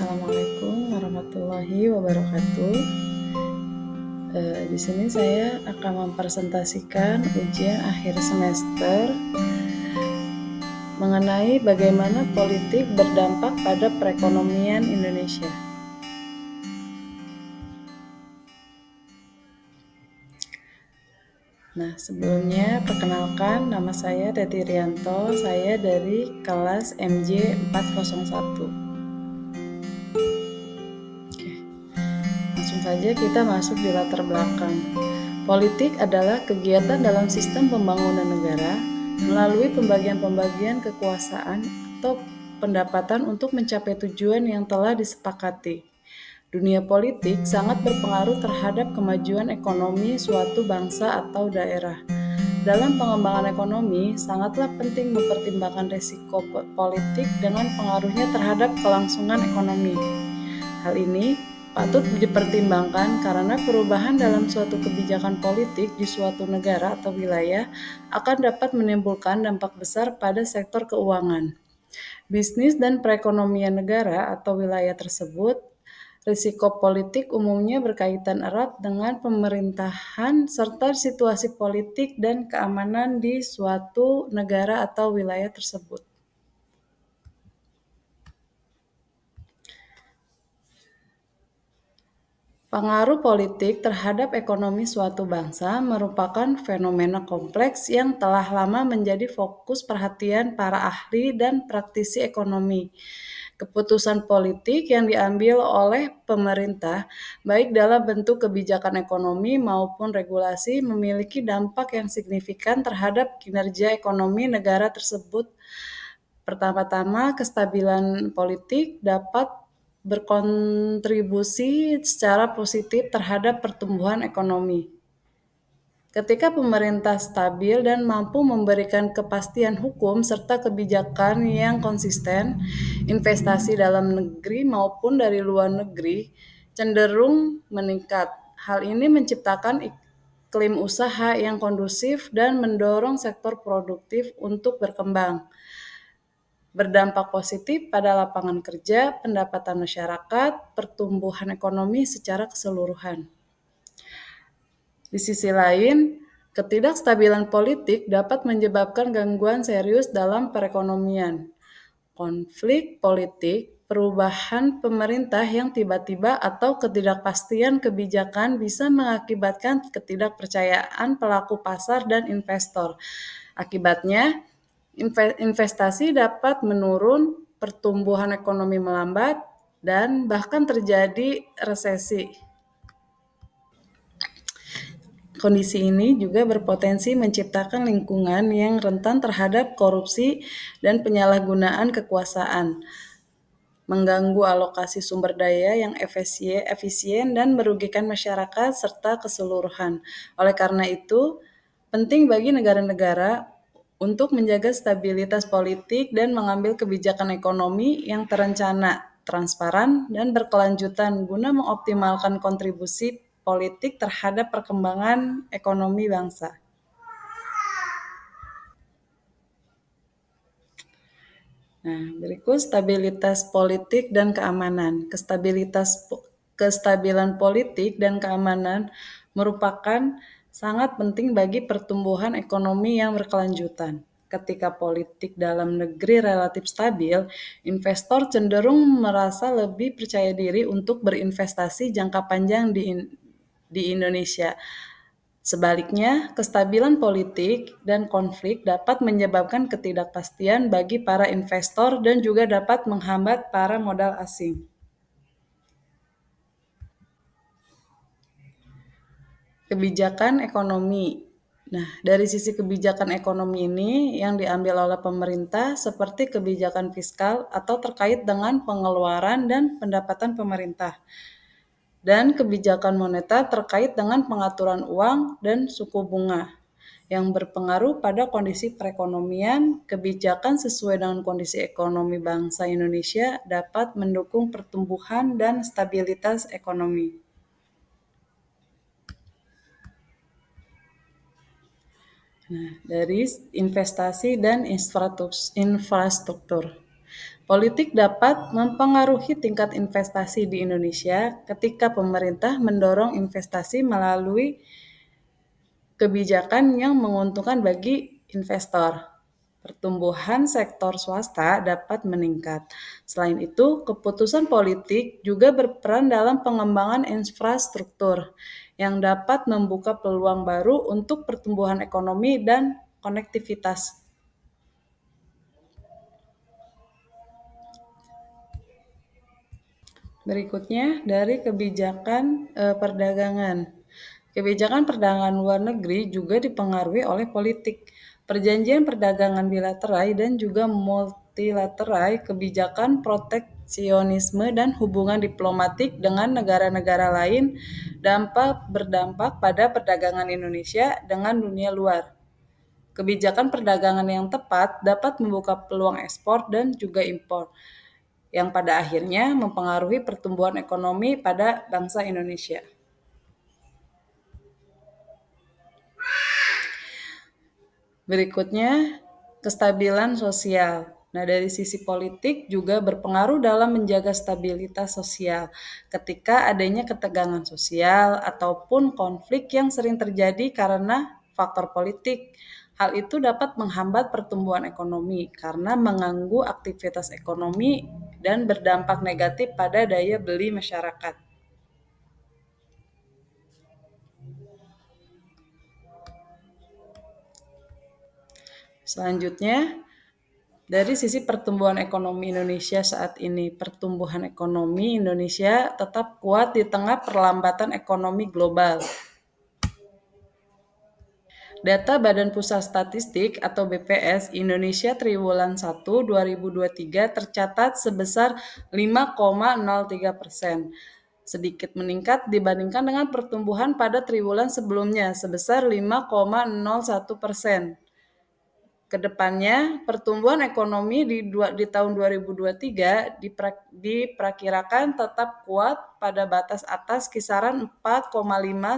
Assalamualaikum warahmatullahi wabarakatuh. Di sini saya akan mempresentasikan ujian akhir semester mengenai bagaimana politik berdampak pada perekonomian Indonesia. Nah, sebelumnya perkenalkan, nama saya Teti Rianto, saya dari kelas MJ 401. Langsung saja kita masuk di latar belakang. Politik adalah kegiatan dalam sistem pembangunan negara melalui pembagian-pembagian kekuasaan atau pendapatan untuk mencapai tujuan yang telah disepakati. Dunia politik sangat berpengaruh terhadap kemajuan ekonomi suatu bangsa atau daerah. Dalam pengembangan ekonomi, sangatlah penting mempertimbangkan risiko politik dengan pengaruhnya terhadap kelangsungan ekonomi. Hal ini patut dipertimbangkan karena perubahan dalam suatu kebijakan politik di suatu negara atau wilayah akan dapat menimbulkan dampak besar pada sektor keuangan, bisnis dan perekonomian negara atau wilayah tersebut. Risiko politik umumnya berkaitan erat dengan pemerintahan serta situasi politik dan keamanan di suatu negara atau wilayah tersebut. Pengaruh politik terhadap ekonomi suatu bangsa merupakan fenomena kompleks yang telah lama menjadi fokus perhatian para ahli dan praktisi ekonomi. Keputusan politik yang diambil oleh pemerintah, baik dalam bentuk kebijakan ekonomi maupun regulasi, memiliki dampak yang signifikan terhadap kinerja ekonomi negara tersebut. Pertama-tama, kestabilan politik dapat berkontribusi secara positif terhadap pertumbuhan ekonomi. Ketika pemerintah stabil dan mampu memberikan kepastian hukum serta kebijakan yang konsisten, investasi dalam negeri maupun dari luar negeri cenderung meningkat. Hal ini menciptakan iklim usaha yang kondusif dan mendorong sektor produktif untuk berkembang, berdampak positif pada lapangan kerja, pendapatan masyarakat, pertumbuhan ekonomi secara keseluruhan. Di sisi lain, ketidakstabilan politik dapat menyebabkan gangguan serius dalam perekonomian. Konflik politik, perubahan pemerintah yang tiba-tiba atau ketidakpastian kebijakan bisa mengakibatkan ketidakpercayaan pelaku pasar dan investor. Akibatnya, investasi dapat menurun, pertumbuhan ekonomi melambat, dan bahkan terjadi resesi. Kondisi ini juga berpotensi menciptakan lingkungan yang rentan terhadap korupsi dan penyalahgunaan kekuasaan, mengganggu alokasi sumber daya yang efisien dan merugikan masyarakat serta keseluruhan. Oleh karena itu, penting bagi negara-negara untuk menjaga stabilitas politik dan mengambil kebijakan ekonomi yang terencana, transparan, dan berkelanjutan guna mengoptimalkan kontribusi politik terhadap perkembangan ekonomi bangsa. Nah, berikut stabilitas politik dan keamanan. Kestabilan politik dan keamanan merupakan sangat penting bagi pertumbuhan ekonomi yang berkelanjutan. Ketika politik dalam negeri relatif stabil, investor cenderung merasa lebih percaya diri untuk berinvestasi jangka panjang di Indonesia. Sebaliknya, kestabilan politik dan konflik dapat menyebabkan ketidakpastian bagi para investor dan juga dapat menghambat para modal asing. Kebijakan ekonomi. Nah, dari sisi kebijakan ekonomi ini yang diambil oleh pemerintah seperti kebijakan fiskal atau terkait dengan pengeluaran dan pendapatan pemerintah, dan kebijakan moneter terkait dengan pengaturan uang dan suku bunga yang berpengaruh pada kondisi perekonomian. Kebijakan sesuai dengan kondisi ekonomi bangsa Indonesia dapat mendukung pertumbuhan dan stabilitas ekonomi. Nah, dari investasi dan infrastruktur. Politik dapat mempengaruhi tingkat investasi di Indonesia ketika pemerintah mendorong investasi melalui kebijakan yang menguntungkan bagi investor. Pertumbuhan sektor swasta dapat meningkat. Selain itu, keputusan politik juga berperan dalam pengembangan infrastruktur yang dapat membuka peluang baru untuk pertumbuhan ekonomi dan konektivitas. Berikutnya dari kebijakan perdagangan. Kebijakan perdagangan luar negeri juga dipengaruhi oleh politik. Perjanjian perdagangan bilateral dan juga multilateral, kebijakan proteksionisme dan hubungan diplomatik dengan negara-negara lain berdampak pada perdagangan Indonesia dengan dunia luar. Kebijakan perdagangan yang tepat dapat membuka peluang ekspor dan juga impor, yang pada akhirnya mempengaruhi pertumbuhan ekonomi pada bangsa Indonesia. Berikutnya, kestabilan sosial. Nah, dari sisi politik juga berpengaruh dalam menjaga stabilitas sosial. Ketika adanya ketegangan sosial ataupun konflik yang sering terjadi karena faktor politik, hal itu dapat menghambat pertumbuhan ekonomi karena mengganggu aktivitas ekonomi dan berdampak negatif pada daya beli masyarakat. Selanjutnya, dari sisi pertumbuhan ekonomi Indonesia saat ini, pertumbuhan ekonomi Indonesia tetap kuat di tengah perlambatan ekonomi global. Data Badan Pusat Statistik atau BPS Indonesia triwulan 1 2023 tercatat sebesar 5,03%, sedikit meningkat dibandingkan dengan pertumbuhan pada triwulan sebelumnya sebesar 5,01%. Kedepannya, pertumbuhan ekonomi di tahun 2023 diperkirakan tetap kuat pada batas atas kisaran 4,5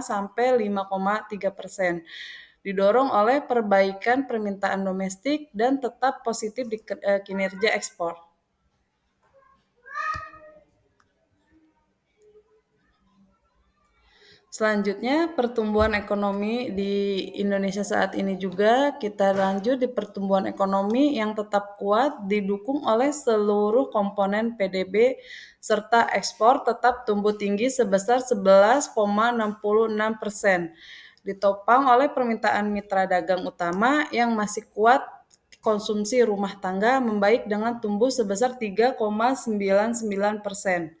sampai 5,3%, didorong oleh perbaikan permintaan domestik dan tetap positif di kinerja ekspor. Selanjutnya, pertumbuhan ekonomi di Indonesia saat ini juga kita lanjut di pertumbuhan ekonomi yang tetap kuat didukung oleh seluruh komponen PDB serta ekspor tetap tumbuh tinggi sebesar 11,66%, ditopang oleh permintaan mitra dagang utama yang masih kuat. Konsumsi rumah tangga membaik dengan tumbuh sebesar 3,99%.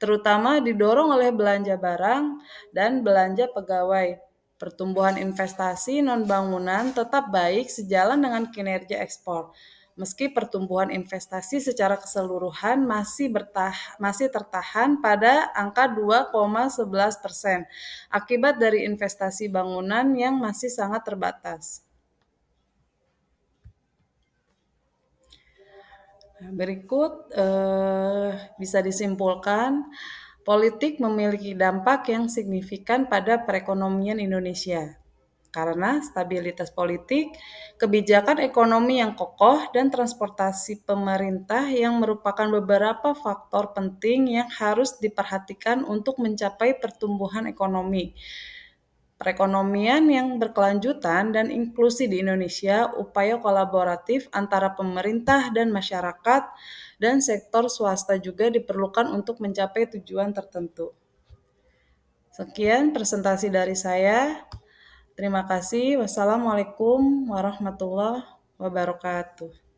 Terutama didorong oleh belanja barang dan belanja pegawai. Pertumbuhan investasi non-bangunan tetap baik sejalan dengan kinerja ekspor. Meski pertumbuhan investasi secara keseluruhan masih tertahan pada angka 2,11% akibat dari investasi bangunan yang masih sangat terbatas. Berikut bisa disimpulkan, politik memiliki dampak yang signifikan pada perekonomian Indonesia karena stabilitas politik, kebijakan ekonomi yang kokoh, dan transportasi pemerintah yang merupakan beberapa faktor penting yang harus diperhatikan untuk mencapai pertumbuhan ekonomi. Perekonomian yang berkelanjutan dan inklusi di Indonesia, upaya kolaboratif antara pemerintah dan masyarakat, dan sektor swasta juga diperlukan untuk mencapai tujuan tertentu. Sekian presentasi dari saya. Terima kasih. Wassalamualaikum warahmatullahi wabarakatuh.